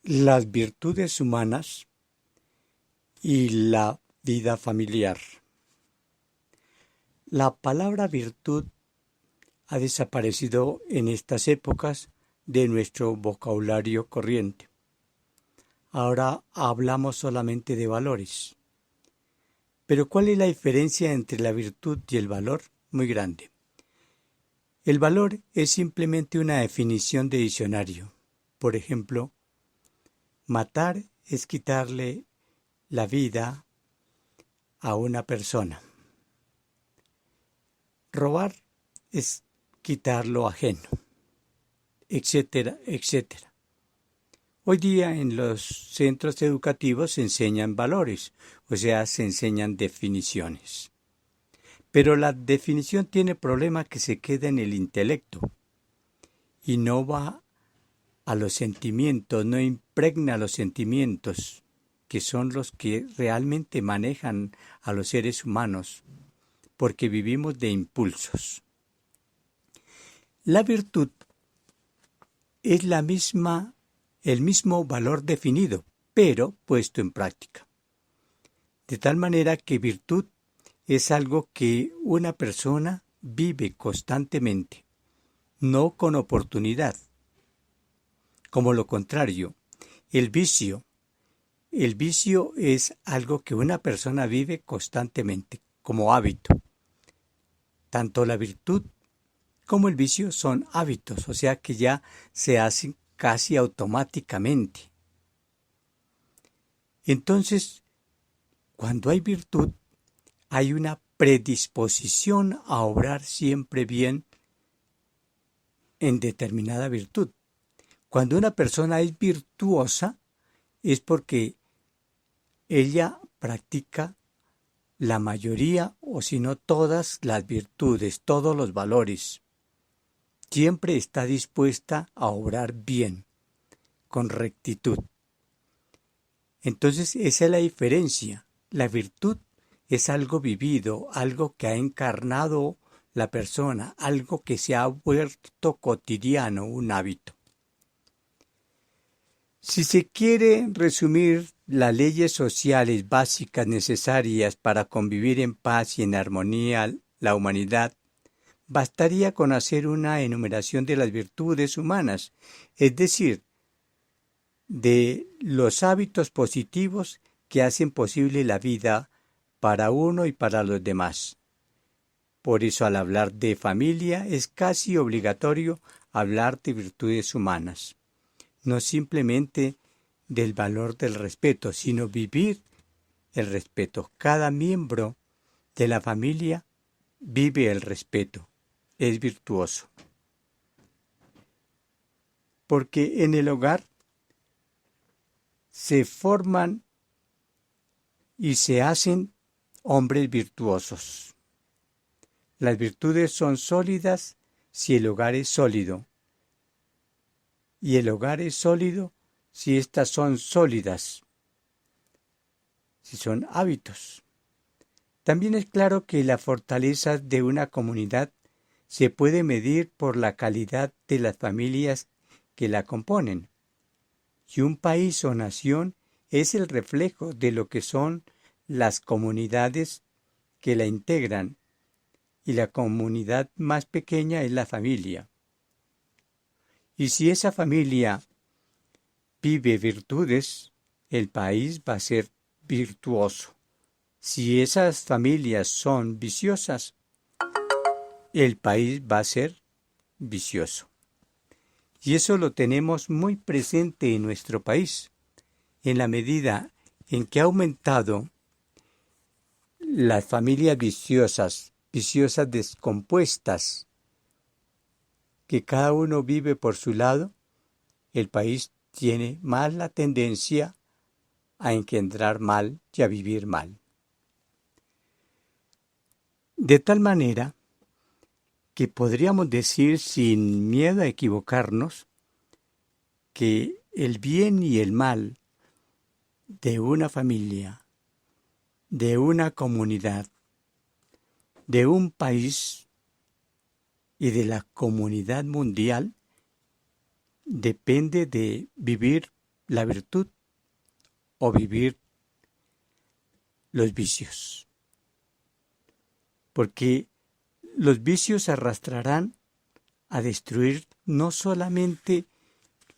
Las virtudes humanas y la vida familiar. La palabra virtud ha desaparecido en estas épocas de nuestro vocabulario corriente. Ahora hablamos solamente de valores. Pero ¿cuál es la diferencia entre la virtud y el valor? Muy grande. El valor es simplemente una definición de diccionario. Por ejemplo, matar es quitarle la vida a una persona. Robar es quitar lo ajeno, etcétera, etcétera. Hoy día en los centros educativos se enseñan valores, o sea, se enseñan definiciones. Pero la definición tiene problema que se queda en el intelecto y no va a los sentimientos, no impregna los sentimientos, que son los que realmente manejan a los seres humanos, porque vivimos de impulsos. La virtud es el mismo valor definido, pero puesto en práctica. De tal manera que virtud es algo que una persona vive constantemente, no con oportunidad. Como lo contrario, el vicio es algo que una persona vive constantemente, como hábito. Tanto la virtud como el vicio son hábitos, o sea que ya se hacen casi automáticamente. Entonces, cuando hay virtud, hay una predisposición a obrar siempre bien en determinada virtud. Cuando una persona es virtuosa, es porque ella practica la mayoría, o si no todas las virtudes, todos los valores. Siempre está dispuesta a obrar bien, con rectitud. Entonces esa es la diferencia. La virtud es algo vivido, algo que ha encarnado la persona, algo que se ha vuelto cotidiano, un hábito. Si se quiere resumir las leyes sociales básicas necesarias para convivir en paz y en armonía la humanidad, bastaría con hacer una enumeración de las virtudes humanas, es decir, de los hábitos positivos que hacen posible la vida para uno y para los demás. Por eso al hablar de familia es casi obligatorio hablar de virtudes humanas, no simplemente del valor del respeto, sino vivir el respeto. Cada miembro de la familia vive el respeto, es virtuoso. Porque en el hogar se forman y se hacen hombres virtuosos. Las virtudes son sólidas si el hogar es sólido. Y el hogar es sólido si éstas son sólidas, si son hábitos. También es claro que la fortaleza de una comunidad se puede medir por la calidad de las familias que la componen. Y un país o nación es el reflejo de lo que son las comunidades que la integran, y la comunidad más pequeña es la familia. Y si esa familia vive virtudes, el país va a ser virtuoso. Si esas familias son viciosas, el país va a ser vicioso. Y eso lo tenemos muy presente en nuestro país, en la medida en que ha aumentado las familias viciosas descompuestas, que cada uno vive por su lado, el país tiene más la tendencia a engendrar mal y a vivir mal. De tal manera que podríamos decir sin miedo a equivocarnos que el bien y el mal de una familia, de una comunidad, de un país y de la comunidad mundial depende de vivir la virtud o vivir los vicios. Porque los vicios arrastrarán a destruir no solamente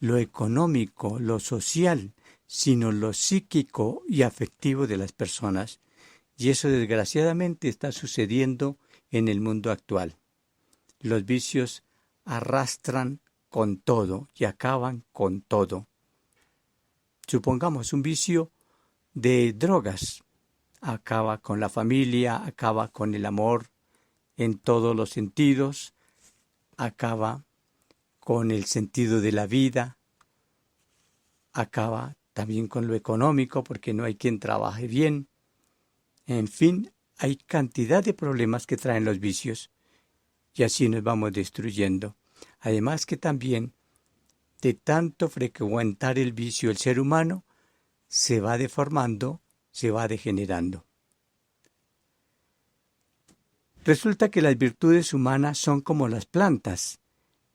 lo económico, lo social, sino lo psíquico y afectivo de las personas. Y eso desgraciadamente está sucediendo en el mundo actual. Los vicios arrastran con todo y acaban con todo. Supongamos un vicio de drogas. Acaba con la familia, acaba con el amor en todos los sentidos, acaba con el sentido de la vida, acaba también con lo económico porque no hay quien trabaje bien. En fin, hay cantidad de problemas que traen los vicios y así nos vamos destruyendo. Además que también de tanto frecuentar el vicio el ser humano se va deformando, se va degenerando. Resulta que las virtudes humanas son como las plantas,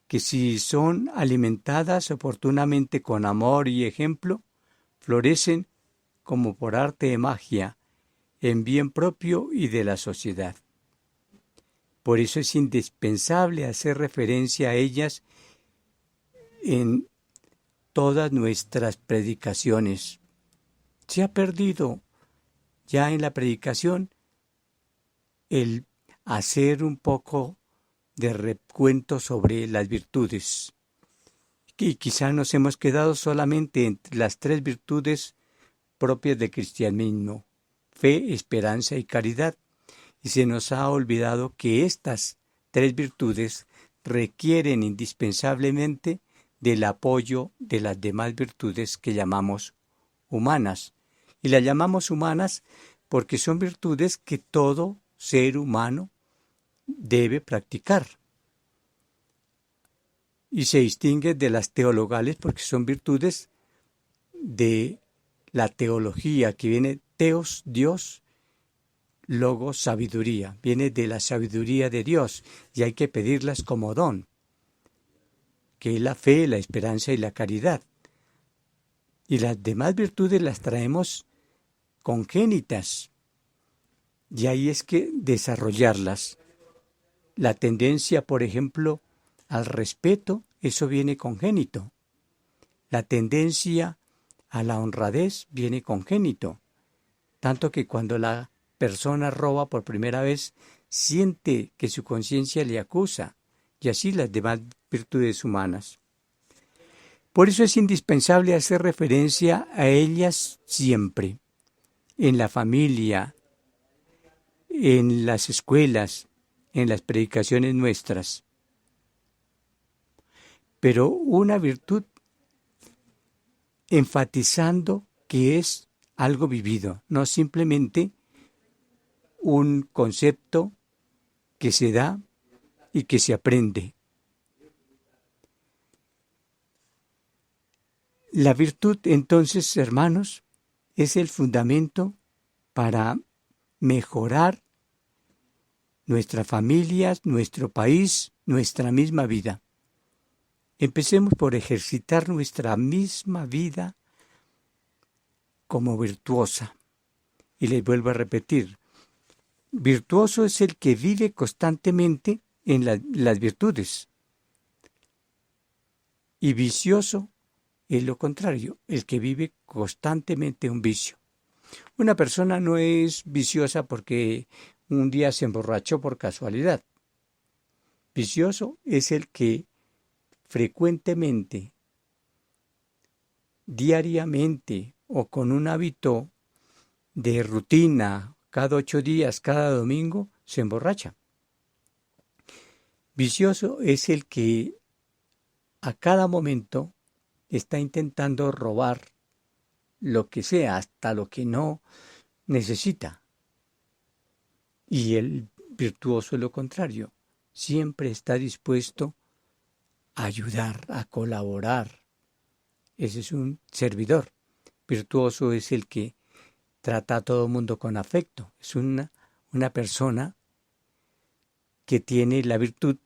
que si son alimentadas oportunamente con amor y ejemplo, florecen como por arte de magia, en bien propio y de la sociedad. Por eso es indispensable hacer referencia a ellas en todas nuestras predicaciones. Se ha perdido ya en la predicación el hacer un poco de recuento sobre las virtudes. Y quizá nos hemos quedado solamente entre las 3 virtudes propias del cristianismo: fe, esperanza y caridad. Y se nos ha olvidado que estas 3 virtudes requieren indispensablemente del apoyo de las demás virtudes que llamamos humanas. Y las llamamos humanas porque son virtudes que todo ser humano debe practicar. Y se distingue de las teologales porque son virtudes de la teología, que viene teos, Dios, logos, sabiduría. Viene de la sabiduría de Dios y hay que pedirlas como don, que es la fe, la esperanza y la caridad. Y las demás virtudes las traemos congénitas y ahí es que desarrollarlas. La tendencia, por ejemplo, al respeto, eso viene congénito. La tendencia a la honradez viene congénito. Tanto que cuando la persona roba por primera vez, siente que su conciencia le acusa, y así las demás virtudes humanas. Por eso es indispensable hacer referencia a ellas siempre, en la familia, en las escuelas, en las predicaciones nuestras. Pero una virtud enfatizando que es algo vivido, no simplemente un concepto que se da y que se aprende. La virtud, entonces, hermanos, es el fundamento para mejorar nuestras familias, nuestro país, nuestra misma vida. Empecemos por ejercitar nuestra misma vida como virtuosa. Y les vuelvo a repetir, virtuoso es el que vive constantemente en las virtudes. Y vicioso es lo contrario, el que vive constantemente un vicio. Una persona no es viciosa porque un día se emborrachó por casualidad. Vicioso es el que frecuentemente, diariamente o con un hábito de rutina, cada 8 días, cada domingo, se emborracha. Vicioso es el que a cada momento está intentando robar lo que sea, hasta lo que no necesita. Y el virtuoso es lo contrario, siempre está dispuesto a ayudar, a colaborar. Ese es un servidor. Virtuoso es el que trata a todo mundo con afecto. Es una persona que tiene la virtud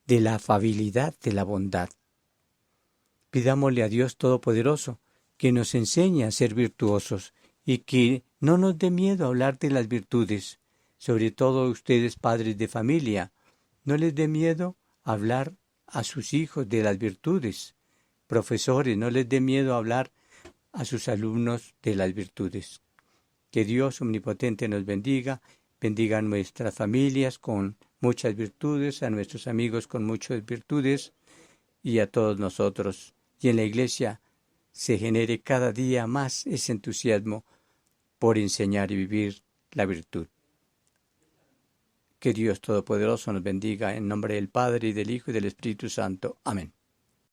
de la afabilidad, de la bondad. Pidámosle a Dios Todopoderoso que nos enseñe a ser virtuosos y que no nos dé miedo hablar de las virtudes. Sobre todo ustedes, padres de familia, no les dé miedo hablar a sus hijos de las virtudes. Profesores, no les dé miedo hablar a sus alumnos de las virtudes. Que Dios omnipotente nos bendiga, bendiga a nuestras familias con muchas virtudes, a nuestros amigos con muchas virtudes y a todos nosotros. Y en la Iglesia se genere cada día más ese entusiasmo por enseñar y vivir la virtud. Que Dios Todopoderoso nos bendiga en nombre del Padre, y del Hijo, y del Espíritu Santo. Amén.